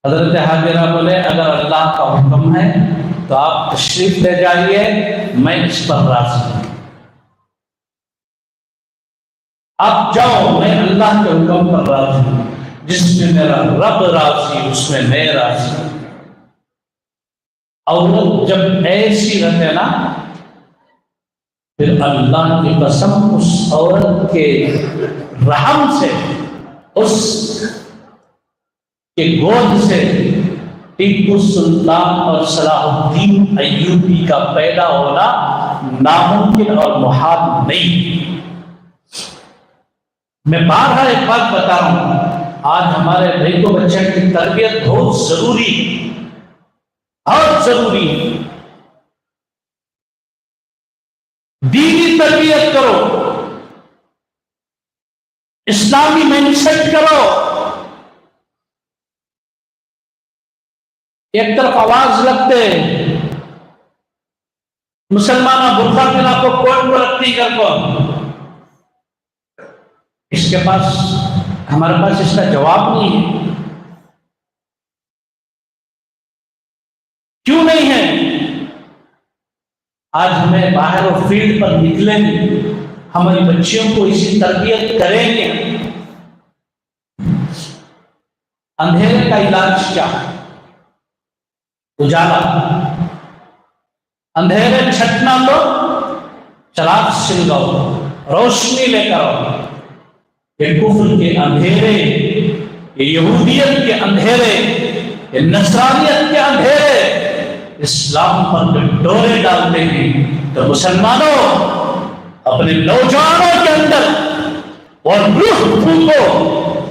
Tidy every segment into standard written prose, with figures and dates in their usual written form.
حضرت حاجرہ بولے اگر اللہ کا حکم ہے تو آپ تشریف لے جائیے، میں اس پر راضی ہوں، آپ جاؤ، میں اللہ کے حکم پر راضی ہوں، جس میں میرا رب راضی اس میں میں راضی ہوں۔ عورت جب ایسی رہتے نا، پھر اللہ کی قسم اس عورت کے رحم سے، اس کے گود سے ٹیپو سلطان اور صلاح الدین ایوبی کا پیدا ہونا ناممکن اور محال نہیں۔ میں بارہا ایک بات بتا رہا ہوں، آج ہمارے بھائی کو بچے کی تربیت بہت ضروری، بہت ضروری ہے۔ دینی تربیت کرو، اسلامی مائنڈ سیٹ کرو۔ ایک طرف آواز لگتے مسلمانہ برقع پہنا کو کون کو رکھتی کر کو، اس کے پاس، ہمارے پاس اس کا جواب نہیں ہے۔ کیوں نہیں ہے؟ آج ہمیں باہر و فیلڈ پر نکلیں گے، ہماری بچیوں کو اسی تربیت کریں گے۔ اندھیرے کا علاج کیا ہے؟ اجالا۔ اندھیرے چھٹنا تو چراغ سلگاؤ، روشنی لے کر آؤ۔ یہ کفر کے اندھیرے، یہ یہودیت کے اندھیرے، یہ نصرانیت کے اندھیرے اسلام پر جب ڈورے ڈالتے ہیں تو مسلمانوں اپنے نوجوانوں کے اندر اور روح پھونکو،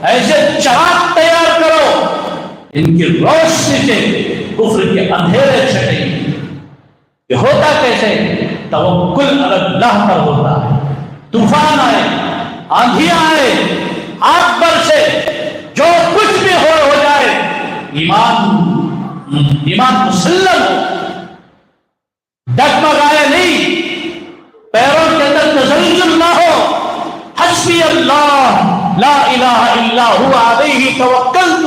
ایسے چراغ تیار کرو، ان کی روشنی سے کفر کے اندھیرے چھٹیں۔ یہ ہوتا کیسے؟ توکل علی اللہ پر ہوتا ہے۔ طوفان آئے، آندھیاں آئے، آگ برسے، جو کچھ بھی ہو جائے، ایمان مسلم ہو، ڈگمگائے نہیں، پیروں کے اندر تزلزل نہ ہو۔ حسبی اللہ لا الہ الا هو علیہ توکلت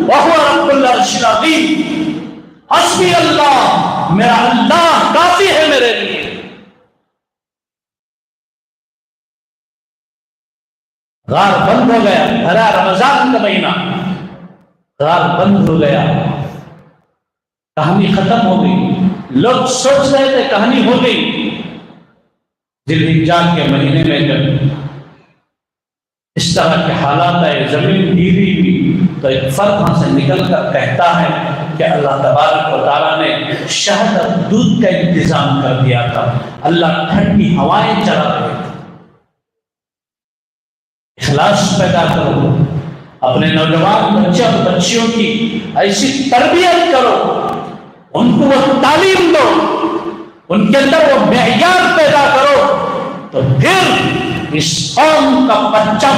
وہو رب العرش العظیم۔ حسبی اللہ، میرا اللہ کافی ہے میرے لیے۔ غار بند ہو گیا، بھرا رمضان کا مہینہ، غار بند ہو گیا، کہانی ختم ہو گئی۔ لوگ سوچ رہے تھے کہانی ہو گئی۔ ذوالحجہ کے مہینے میں جب اس طرح کے حالات آئے، زمین ڈھیلی ہوئی، تو ایک فرد وہاں سے نکل کر کہتا ہے کہ اللہ تبارک و تعالیٰ نے شہد اور دودھ کا انتظام کر دیا تھا، اللہ ٹھنڈی ہوائیں چلا رہے تھے۔ اخلاص پیدا کرو، اپنے نوجوان بچے اور بچیوں کی ایسی تربیت کرو، ان کو وہ تعلیم دو، ان کے اندر وہ معیار پیدا کرو، تو پھر اس قوم کا بچہ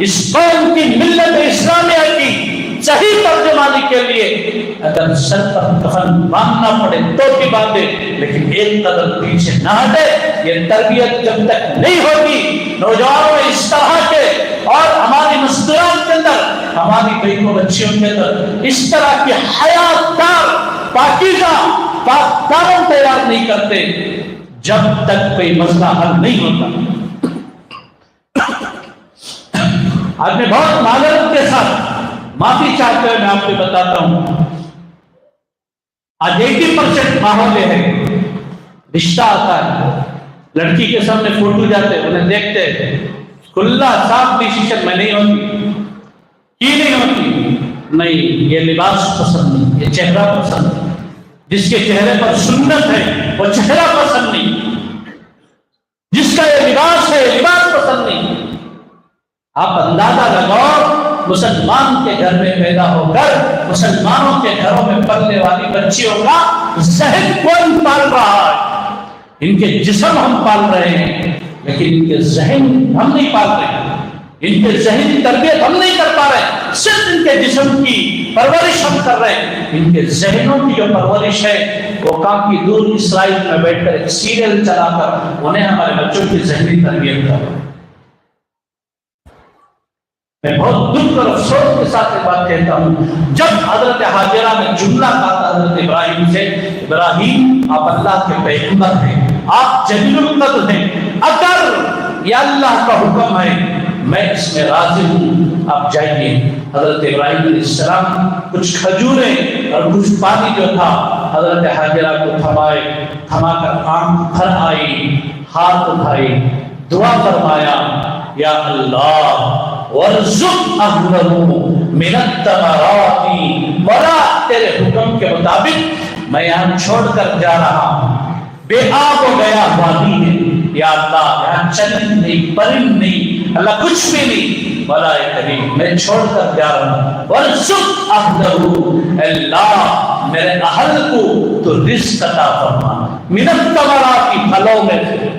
اس قوم کی ملت اسلامیہ کی صحیح ترجمانی کے لیے اگر سر پر کفن باندھنا پڑے تو بھی باندھے، لیکن ایک قدم پیچھے نہ ہٹے۔ یہ تربیت جب تک نہیں ہوگی نوجوانوں اس طرح کے، اور ہماری مستورات کے اندر، ہماری بہنوں بچیوں کے اندر اس طرح کی حیات دار پاکیزہ پاک دامن تیار نہیں کرتے، جب تک کوئی مسئلہ حل نہیں ہوتا۔ آج میں بہت معذرت کے ساتھ معافی چاہتے ہوئے میں آپ کو بتاتا ہوں، آج 80% ماحول یہ ہے، رشتہ آتا ہے، لڑکی کے سامنے فوٹو جاتے، انہیں دیکھتے، کھلا صاف ڈیسیشن میں نہیں ہوتی، کی نہیں ہوتی، نہیں یہ لباس پسند نہیں، یہ چہرہ پسند نہیں، جس کے چہرے پر سنت ہے وہ چہرہ پسند نہیں، جس کا یہ لباس ہے لباس پسند نہیں۔ آپ اندازہ لگاؤ، مسلمان کے گھر میں پیدا ہو کر مسلمانوں کے گھروں میں پلنے والی بچیوں کا ذہن کون پال رہا ہے؟ ان کے جسم ہم پال رہے ہیں، لیکن ان کے ذہن ہم نہیں پال رہے ہیں، ان کے ذہنی تربیت ہم نہیں کر پا رہے، صرف ان کے جسم کی پرورش ہم کر رہے ہیں۔ ان کے ذہنوں کی جو پرورش ہے وہ کافی دور اسرائیل میں بیٹھ کر ایک سیریل چلا کر انہیں ہمارے بچوں کی ذہنی تربیت کر رہے ہیں۔ میں بہت دکھ اور افسوس کے ساتھ ایک بات کہتا ہوں، جب حضرت حاجرہ نے جملہ کہا تھا حضرت ابراہیم سے، ابراہیم آپ اللہ کے پیغمبر ہیں، آپ جلیل القدر ہیں، اگر یہ اللہ کا حکم ہے میں اس میں راضی ہوں، آپ جائیے۔ حضرت ابراہیم علیہ السلام کچھ کھجوریں اور کچھ پانی جو تھا حضرت حاجرہ کو تھما کر آنکھ بھر آئی، ہاتھ اٹھائی، دعا فرمایا، یا اللہ وارزق اہلہ من الثمرات، مولا تیرے حکم کے مطابق میں یہاں چھوڑ کر جا رہا ہوں، بے آب و گیا وادی ہے، یا اللہ یہاں چلن نہیں، پرند نہیں، اللہ کچھ بھی نہیں، مولا کریم میں چھوڑ کر جا رہا ہوں، وارزق اہلہ، اللہ میرے اہل کو تو رزق عطا فرما، من الثمرات، پھلوں میں سے۔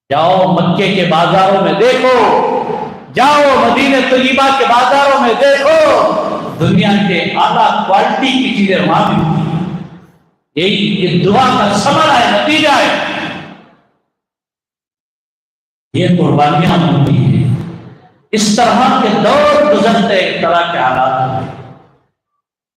جاؤ مکے کے بازاروں میں دیکھو، جاؤ مدینہ طیبہ کے بازاروں میں دیکھو، دنیا کے اعلیٰ کوالٹی کی چیزیں وہاں ملتی ہیں۔ یہ دعا کا ثمرہ ہے، نتیجہ ہے، یہ قربانیاں ہوتی ہیں۔ اس طرح کے دور گزرتے، اس طرح کے حالات ہوتے ہیں۔